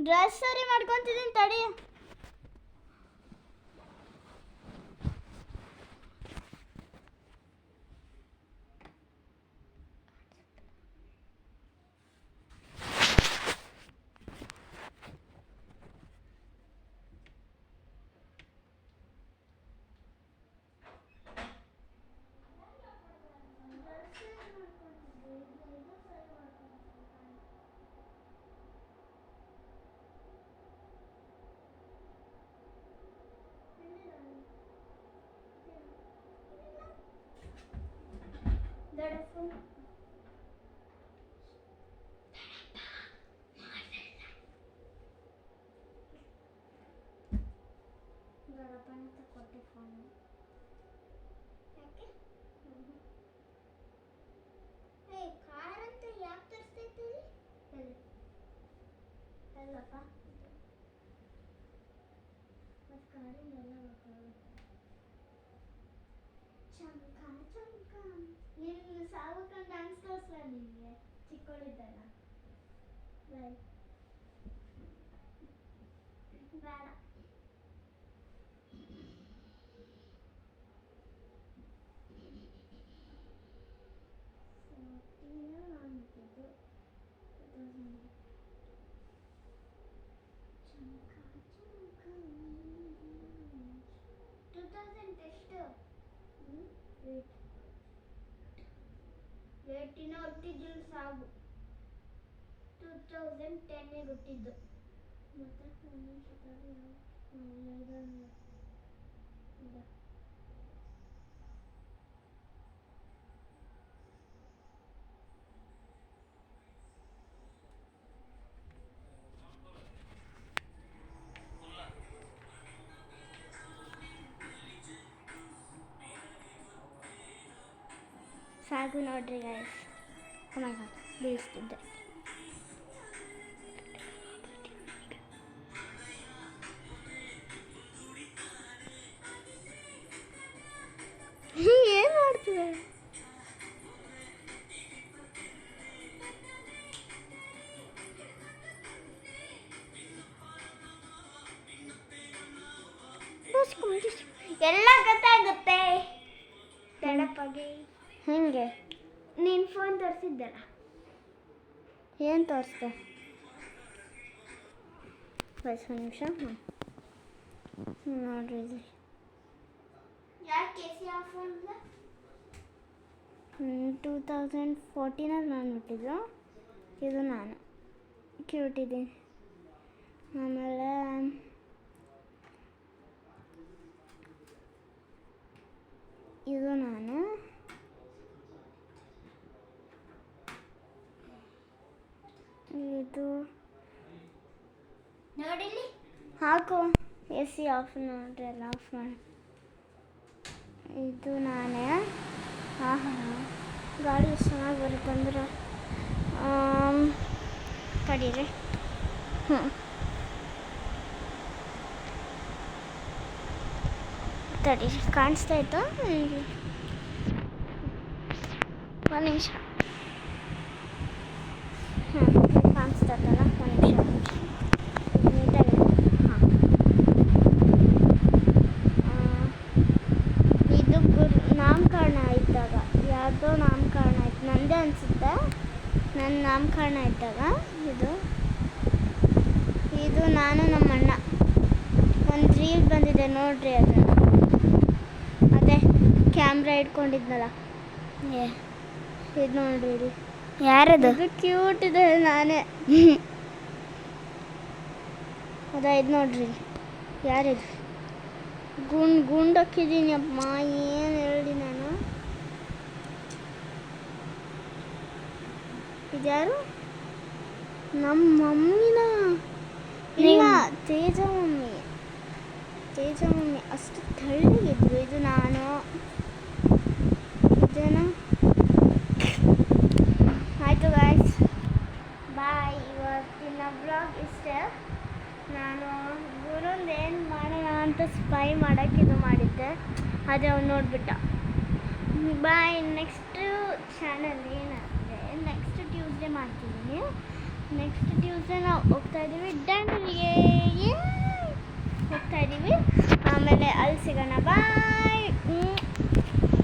Dress ಸರಿ ಮಾಡ್ಕೊತಿದ್ದೀನಿ ತಡಿ. ನೀನು ಸಾವಕಂಡು ಡ್ಯಾನ್ಸ್ ತೋರಿಸ್ಲ ನಿಮಗೆ ಚಿಕ್ಕವಳಿದ್ದಾಗ? ಬೇಡ. 2018 ಹುಟ್ಟಿದ್ದು ಸಾವು. 2010 ಹುಟ್ಟಿದ್ದು. ಮತ್ತೆ ಸಾಕು ನೋಡ್ರಿ ಗೈಸ್. ಓ ಮೈ ಗಾಡ್, ಬೀಳಿಸ್ತಿದ್ದೆ. ಏನು ಮಾಡ್ತಿದೆ? ಎಲ್ಲ ಗೊತ್ತಾಗುತ್ತೆ ತಡಪ್ಪಾಗಿ. ಹೆಂಗೆ? ನೀನು ಫೋನ್ ತೋರಿಸಿದ್ದಲ್ಲ. ಏನು ತೋರಿಸ್ದೆ? ಬಸ್ ಒಂದು ನಿಮಿಷ. ನೋಡ್ರಿ ಇಲ್ಲಿ ಯಾಕೆ ಸಿ ಆ ಫೋನ್ 2014 ನಾನು ಹುಟ್ಟಿದ್ದು. ಇದು ನಾನು ಕ್ಯೂಟ್ ಇದ್ದೀನಿ. ಆಮೇಲೆ ಇದು ನಾನು. ಇದು ನೋಡಿಲಿ ಹಾಕು. ಎ ಸಿ ಆಫ್ ನೋಡ್ರಿ, ಎಲ್ಲ ಆಫ್ ಮಾಡಿ. ಇದು ನಾನೇ. ಆಹಾ, ಗಾಳಿ ಎಷ್ಟು ಚೆನ್ನಾಗಿ ಬರುತ್ತೆ ಅಂದ್ರೆ ತಡೀರಿ. ತಡೀರಿ, ಕಾಣಿಸ್ತಾ ಇತ್ತು. ಒಂದು ನಿಮಿಷ. ಕಾಣಿಸ್ತಾ ಇತ್ತಲ್ಲ, ಒಂದು ನಿಮಿಷ. ನೀಟಾಗಿ ಇದು ನಾಮಕರಣ ಇದ್ದಾಗ, ಯಾವುದೋ ನಾಮಕರಣ ಆಯ್ತು, ನಂದೇ ಅನಿಸುತ್ತೆ. ನನ್ನ ನಾಮಕರಣ ಇದ್ದಾಗ ಇದು ನಾನು ನಮ್ಮ ಅಣ್ಣ ಒಂದು ರೀಲ್ ಬಂದಿದೆ ನೋಡ್ರಿ. ಅದನ್ನು ಅದೇ ಕ್ಯಾಮ್ರಾ ಇಟ್ಕೊಂಡಿದ್ನಲ್ಲ, ಇದು ನೋಡ್ರಿ. ಇಲ್ಲಿ ಯಾರದು? ಇದು ಕ್ಯೂಟ್ ಇದೆ, ನಾನೇ. ಅದ ಇದು ನೋಡ್ರಿ. ಯಾರಿದು? ಗುಂಡು ಹಾಕಿದ್ದೀನಿ ಅಮ್ಮ. ಏನು ಹೇಳಿ ನಾನು? ಇದ್ಯಾರು? ನಮ್ಮ ಮಮ್ಮಿನ? ಇಲ್ಲ, ತೇಜ ಮಮ್ಮಿ. ಅಷ್ಟು ತೆಳ್ಳಗಿದ್ರು. ಇದು ನಾನು. ಇದೇನಾ? ಆಯಿತು ಗಾಯ್ಸ್, ಬಾಯ್. ಇವತ್ತಿನ ಬ್ಲಾಗ್ ಇಷ್ಟೇ. ನಾನು ಗುರುಂದು ಏನು ಮಾಡೋಣ ಅಂತ ಸ್ಪೈ ಮಾಡೋಕ್ಕೆ ಇದು ಮಾಡಿದ್ದೆ. ಅದೇ ಅವ್ನು ನೋಡಿಬಿಟ್ಟ. ಬಾಯ್. ನೆಕ್ಸ್ಟು ಚಾನಲ್ ಏನಂದರೆ ನೆಕ್ಸ್ಟ್ ಟ್ಯೂಸ್ಡೇ ಮಾಡ್ತಿದ್ದೀನಿ. ನೆಕ್ಸ್ಟ್ ಟ್ಯೂಸ್ಡೇ ನಾವು ಹೋಗ್ತಾ ಇದ್ದೀವಿ ಡ್ಯಾಂಡಲಿಗೆ ಹೋಗ್ತಾ ಇದ್ದೀವಿ. ಆಮೇಲೆ ಅಲ್ಲಿ ಸಿಗೋಣ. ಬಾಯ್.